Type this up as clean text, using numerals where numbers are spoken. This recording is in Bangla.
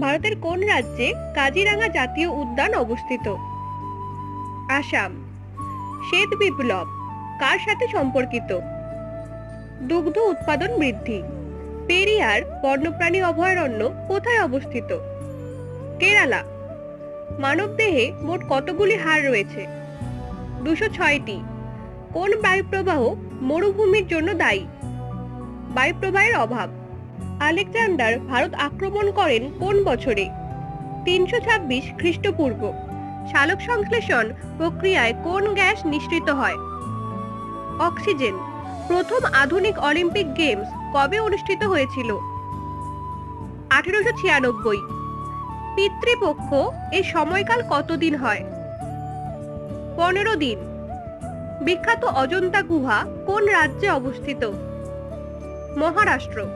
ভারতের কোন রাজ্যে কাজিরাঙা জাতীয় উদ্যান অবস্থিত? আসাম। শ্বেত বিপ্লব কার সাথে সম্পর্কিত? দুগ্ধ উৎপাদন বৃদ্ধি। পেরিয়ার বন্যপ্রাণী অভয়ারণ্য কোথায় অবস্থিত? কেরালা। মানবদেহে মোট কতগুলি হাড় রয়েছে? 206টি। কোন বায়ুপ্রবাহ মরুভূমির জন্য দায়ী? বায়ুপ্রবাহের অভাব। আলেকজান্ডার ভারত আক্রমণ করেন কোন বছরে? 326 খ্রিস্টপূর্ব। সালোক সংশ্লেষণ প্রক্রিয়ায় কোন গ্যাস নিঃসৃত হয়? অক্সিজেন। প্রথম আধুনিক অলিম্পিক গেমস কবে অনুষ্ঠিত হয়েছিল? 1896। পিতৃপক্ষ এর সময়কাল কতদিন হয়? 15 দিন। বিখ্যাত অজন্তা গুহা কোন রাজ্যে অবস্থিত? মহারাষ্ট্র।